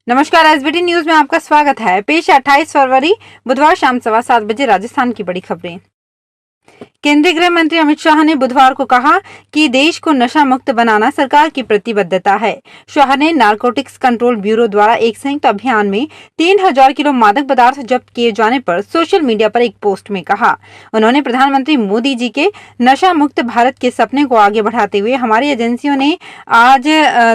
नमस्कार, SBT news में आपका स्वागत है। पेश 28 फरवरी बुधवार शाम 7:15 राजस्थान की बड़ी खबरें। केंद्रीय गृह मंत्री अमित शाह ने बुधवार को कहा कि देश को नशा मुक्त बनाना सरकार की प्रतिबद्धता है। शाह ने नारकोटिक्स कंट्रोल ब्यूरो द्वारा एक संयुक्त अभियान में 3000 किलो मादक पदार्थ जब्त किए जाने पर सोशल मीडिया पर एक पोस्ट में कहा। उन्होंने प्रधानमंत्री मोदी जी के नशा मुक्त भारत के सपने को आगे बढ़ाते हुए हमारी एजेंसियों ने आज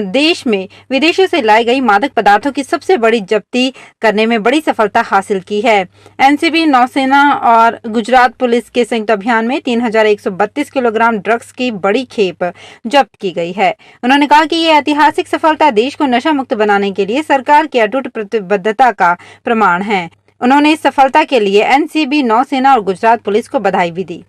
देश में विदेशों से लाई गई मादक पदार्थों की सबसे बड़ी जब्ती करने में बड़ी सफलता हासिल की है। एनसीबी, नौसेना और गुजरात पुलिस के संयुक्त अभियान में 3132 किलोग्राम ड्रग्स की बड़ी खेप जब्त की गई है। उन्होंने कहा कि ये ऐतिहासिक सफलता देश को नशा मुक्त बनाने के लिए सरकार की अटूट प्रतिबद्धता का प्रमाण है। उन्होंने इस सफलता के लिए एनसीबी, नौसेना और गुजरात पुलिस को बधाई भी दी।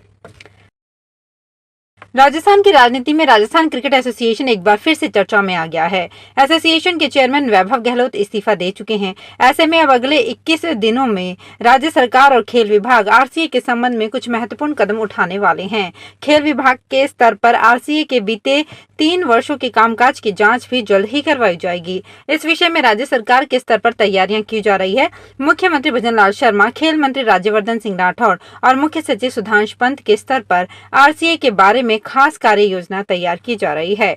राजस्थान की राजनीति में राजस्थान क्रिकेट एसोसिएशन एक बार फिर से चर्चा में आ गया है। एसोसिएशन के चेयरमैन वैभव गहलोत इस्तीफा दे चुके हैं। ऐसे में अब अगले 21 दिनों में राज्य सरकार और खेल विभाग आरसीए के संबंध में कुछ महत्वपूर्ण कदम उठाने वाले हैं। खेल विभाग के स्तर पर आरसीए के बीते 3 वर्षों के कामकाज की जांच भी जल्द ही करवाई जाएगी। इस विषय में राज्य सरकार के स्तर पर तैयारियां की जा रही है। मुख्यमंत्री भजनलाल शर्मा, खेल मंत्री राज्यवर्धन सिंह राठौड़ और मुख्य सचिव सुधांशु पंत के स्तर पर आरसीए के बारे में खास कार्य योजना तैयार की जा रही है।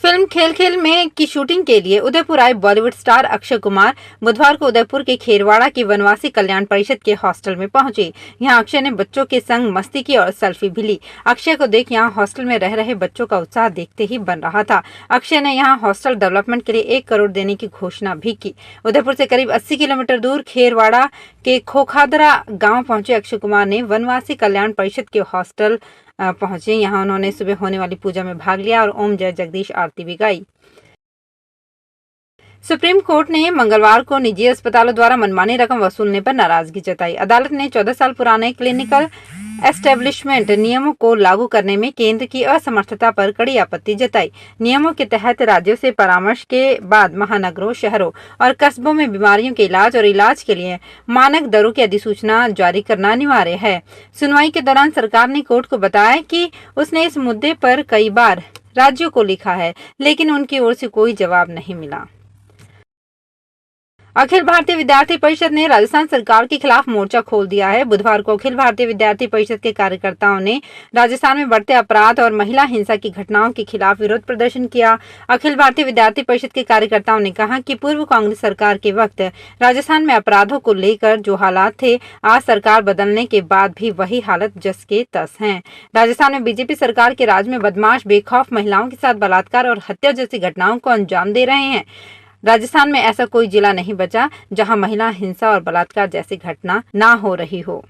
फिल्म खेल खेल में की शूटिंग के लिए उदयपुर आए बॉलीवुड स्टार अक्षय कुमार बुधवार को उदयपुर के खेरवाड़ा की वनवासी कल्याण परिषद के हॉस्टल में पहुंचे। यहां अक्षय ने बच्चों के संग मस्ती की और सेल्फी भी ली। अक्षय को देख यहां हॉस्टल में रह रहे बच्चों का उत्साह देखते ही बन रहा था। अक्षय ने यहां हॉस्टल डेवलपमेंट के लिए 1 करोड़ देने की घोषणा भी की। उदयपुर से करीब 80 किलोमीटर दूर खेरवाड़ा के खोखादरा गाँव पहुंचे अक्षय कुमार ने वनवासी कल्याण परिषद के हॉस्टल पहुंचे। यहां उन्होंने सुबह होने वाली पूजा में भाग लिया और ओम जय जगदीश आरती भी गाई। सुप्रीम कोर्ट ने मंगलवार को निजी अस्पतालों द्वारा मनमानी रकम वसूलने पर नाराजगी जताई। अदालत ने 14 साल पुराने क्लिनिकल एस्टेब्लिशमेंट नियमों को लागू करने में केंद्र की असमर्थता पर कड़ी आपत्ति जताई। नियमों के तहत राज्यों से परामर्श के बाद महानगरों, शहरों और कस्बों में बीमारियों के इलाज और इलाज के लिए मानक दरों की अधिसूचना जारी करना अनिवार्य है। सुनवाई के दौरान सरकार ने कोर्ट को बताया कि उसने इस मुद्दे पर कई बार राज्यों को लिखा है, लेकिन उनकी ओर से कोई जवाब नहीं मिला। अखिल भारतीय विद्यार्थी परिषद ने राजस्थान सरकार के खिलाफ मोर्चा खोल दिया है। बुधवार को अखिल भारतीय विद्यार्थी परिषद के कार्यकर्ताओं ने राजस्थान में बढ़ते अपराध और महिला हिंसा की घटनाओं के खिलाफ विरोध प्रदर्शन किया। अखिल भारतीय विद्यार्थी परिषद के कार्यकर्ताओं ने कहा कि पूर्व कांग्रेस सरकार के वक्त राजस्थान में अपराधों को लेकर जो हालात थे, आज सरकार बदलने के बाद भी वही हालत जस के तस है। राजस्थान में बीजेपी सरकार के राज में बदमाश बेखौफ महिलाओं के साथ बलात्कार और हत्या जैसी घटनाओं को अंजाम दे रहे हैं। राजस्थान में ऐसा कोई जिला नहीं बचा जहां महिला हिंसा और बलात्कार जैसी घटना ना हो रही हो।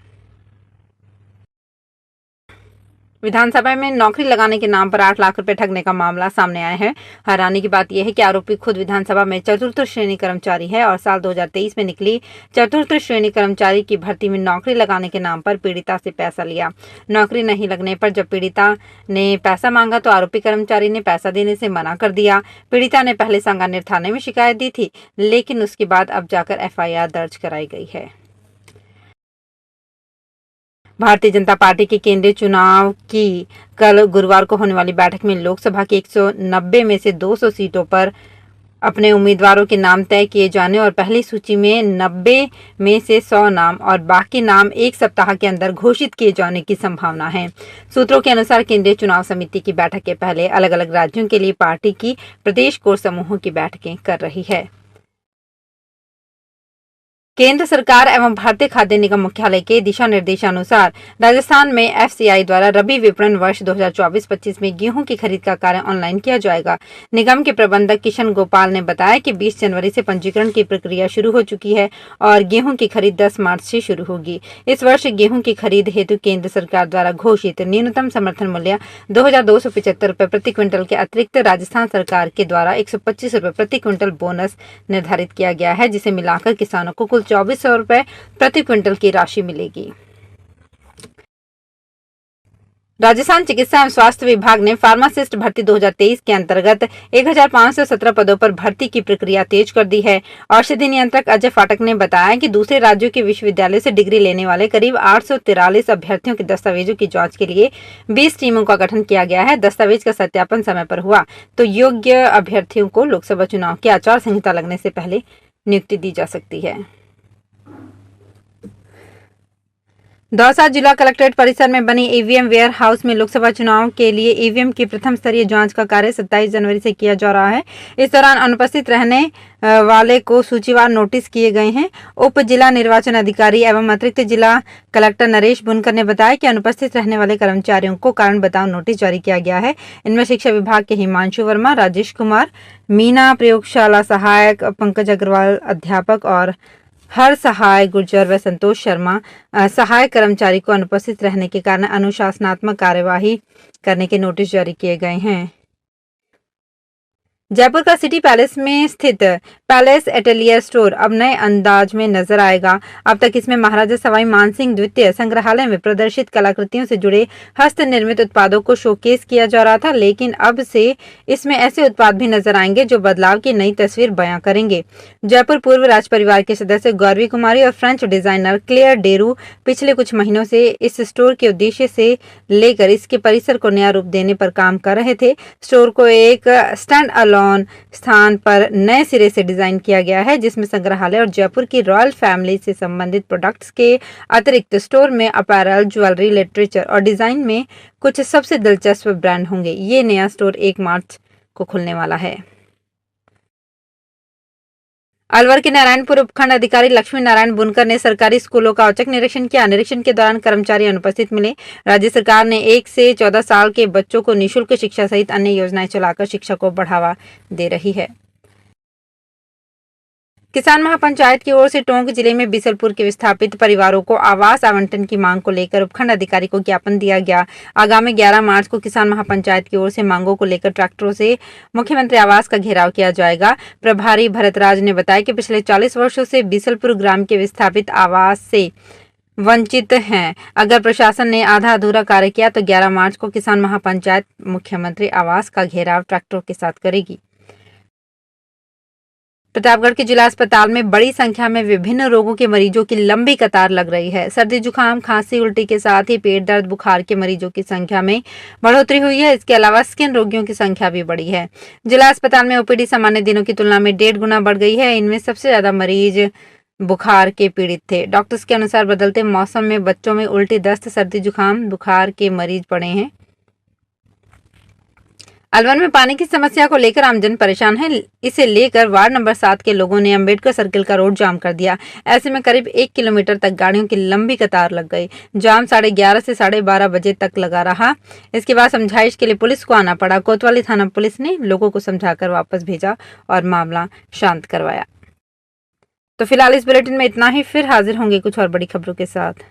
विधानसभा में नौकरी लगाने के नाम पर 8 लाख रुपए ठगने का मामला सामने आया है। हैरानी की बात यह है कि आरोपी खुद विधानसभा में चतुर्थ श्रेणी कर्मचारी है और साल 2023 में निकली चतुर्थ श्रेणी कर्मचारी की भर्ती में नौकरी लगाने के नाम पर पीड़िता से पैसा लिया। नौकरी नहीं लगने पर जब पीड़िता ने पैसा मांगा तो आरोपी कर्मचारी ने पैसा देने से मना कर दिया। पीड़िता ने पहले सांगानेर थाने में शिकायत दी थी, लेकिन उसके बाद अब जाकर FIR दर्ज कराई गई है। भारतीय जनता पार्टी के केंद्रीय चुनाव की कल गुरुवार को होने वाली बैठक में लोकसभा की 190 में से 200 सीटों पर अपने उम्मीदवारों के नाम तय किए जाने और पहली सूची में 90 में से 100 नाम और बाकी नाम 1 सप्ताह के अंदर घोषित किए जाने की संभावना है। सूत्रों के अनुसार केंद्रीय चुनाव समिति की बैठक के पहले अलग अलग राज्यों के लिए पार्टी की प्रदेश कोर समूहों की बैठकें कर रही है। केंद्र सरकार एवं भारतीय खाद्य निगम मुख्यालय के दिशा निर्देशानुसार राजस्थान में FCI द्वारा रबी विपणन वर्ष 2024-25 में गेहूं की खरीद का कार्य ऑनलाइन किया जाएगा। निगम के प्रबंधक किशन गोपाल ने बताया कि 20 जनवरी से पंजीकरण की प्रक्रिया शुरू हो चुकी है और गेहूं की खरीद 10 मार्च से शुरू होगी। इस वर्ष गेहूं की खरीद हेतु केंद्र सरकार द्वारा घोषित न्यूनतम समर्थन मूल्य 2275 रुपए प्रति क्विंटल के अतिरिक्त राजस्थान सरकार के द्वारा 125 रुपए प्रति क्विंटल बोनस निर्धारित किया गया है, जिसे मिलाकर किसानों को कुल 2400 रुपए प्रति क्विंटल की राशि मिलेगी। राजस्थान चिकित्सा एवं स्वास्थ्य विभाग ने फार्मासिस्ट भर्ती 2023 के अंतर्गत 1517 पदों पर भर्ती की प्रक्रिया तेज कर दी है। औषधि नियंत्रक अजय फाटक ने बताया कि दूसरे राज्यों के विश्वविद्यालय से डिग्री लेने वाले करीब 843 अभ्यर्थियों के दस्तावेजों की जांच के लिए 20 टीमों का गठन किया गया है। दस्तावेज का सत्यापन समय पर हुआ तो योग्य अभ्यर्थियों को लोकसभा चुनाव की आचार संहिता लगने से पहले नियुक्ति दी जा सकती है। दौसा जिला कलेक्ट्रेट परिसर में बनी ईवीएम वेयर हाउस में लोकसभा चुनाव के लिए ईवीएम की प्रथम स्तरीय जांच का कार्य 27 जनवरी से किया जा रहा है। इस दौरान अनुपस्थित रहने वाले को सूचीवार नोटिस किए गए हैं। उप जिला निर्वाचन अधिकारी एवं अतिरिक्त जिला कलेक्टर नरेश बुनकर ने बताया कि अनुपस्थित रहने वाले कर्मचारियों को कारण बताओ नोटिस जारी किया गया है। इनमें शिक्षा विभाग के हिमांशु वर्मा, राजेश कुमार, मीना प्रयोगशाला सहायक, पंकज अग्रवाल अध्यापक और हर सहाय गुर्जर व संतोष शर्मा सहायक कर्मचारी को अनुपस्थित रहने के कारण अनुशासनात्मक कार्यवाही करने के नोटिस जारी किए गए हैं। जयपुर का सिटी पैलेस में स्थित पैलेस एटेलियर स्टोर अब नए अंदाज में नजर आएगा। अब तक इसमें महाराजा सवाई मानसिंह द्वितीय संग्रहालय में प्रदर्शित कलाकृतियों से जुड़े हस्त निर्मित उत्पादों को शोकेस किया जा रहा था, लेकिन अब से इसमें ऐसे उत्पाद भी नजर आएंगे जो बदलाव की नई तस्वीर बयां करेंगे। जयपुर पूर्व राज परिवार के सदस्य गौरवी कुमारी और फ्रेंच डिजाइनर क्लेयर डेरू पिछले कुछ महीनों से इस स्टोर के उद्देश्य से लेकर इसके परिसर को नया रूप देने पर काम कर रहे थे। स्टोर को एक स्टैंड अलोन स्थान पर नए सिरे से डिजाइन किया गया है, जिसमें संग्रहालय और जयपुर की रॉयल फैमिली से संबंधित प्रोडक्ट्स के अतिरिक्त स्टोर में अपैरल, ज्वेलरी, लिटरेचर और डिजाइन में कुछ सबसे दिलचस्प ब्रांड होंगे। ये नया स्टोर 1 मार्च को खुलने वाला है। अलवर के नारायणपुर उपखंड अधिकारी लक्ष्मी नारायण बुनकर ने सरकारी स्कूलों का औचक निरीक्षण किया। निरीक्षण के दौरान कर्मचारी अनुपस्थित मिले। राज्य सरकार ने 1 से 14 साल के बच्चों को निःशुल्क शिक्षा सहित अन्य योजनाएं चलाकर शिक्षा को बढ़ावा दे रही है। किसान महापंचायत की ओर से टोंक जिले में बीसलपुर के विस्थापित परिवारों को आवास आवंटन की मांग को लेकर उपखंड अधिकारी को ज्ञापन दिया गया। आगामी 11 मार्च को किसान महापंचायत की ओर से मांगों को लेकर ट्रैक्टरों से मुख्यमंत्री आवास का घेराव किया जाएगा। प्रभारी भरतराज ने बताया कि पिछले 40 वर्षों से बीसलपुर ग्राम के विस्थापित आवास से वंचित हैं। अगर प्रशासन ने आधा अधूरा कार्य किया तो 11 मार्च को किसान महापंचायत मुख्यमंत्री आवास का घेराव ट्रैक्टरों के साथ करेगी। प्रतापगढ़ के जिला अस्पताल में बड़ी संख्या में विभिन्न रोगों के मरीजों की लंबी कतार लग रही है। सर्दी, जुकाम, खांसी, उल्टी के साथ ही पेट दर्द, बुखार के मरीजों की संख्या में बढ़ोतरी हुई है। इसके अलावा स्किन रोगियों की संख्या भी बढ़ी है। जिला अस्पताल में ओपीडी सामान्य दिनों की तुलना में 1.5 गुना बढ़ गई है। इनमें सबसे ज्यादा मरीज बुखार के पीड़ित थे। डॉक्टर्स के अनुसार बदलते मौसम में बच्चों में उल्टी, दस्त, सर्दी, जुकाम, बुखार के मरीज बढ़े हैं। अलवर में पानी की समस्या को लेकर आमजन परेशान है। इसे लेकर वार्ड नंबर 7 के लोगों ने अंबेडकर सर्किल का रोड जाम कर दिया। ऐसे में करीब 1 किलोमीटर तक गाड़ियों की लंबी कतार लग गई। जाम 11:30 से 12:30 बजे तक लगा रहा। इसके बाद समझाइश के लिए पुलिस को आना पड़ा। कोतवाली थाना पुलिस ने लोगों को समझाकर वापस भेजा और मामला शांत करवाया। तो फिलहाल इस बुलेटिन में इतना ही। फिर हाजिर होंगे कुछ और बड़ी खबरों के साथ।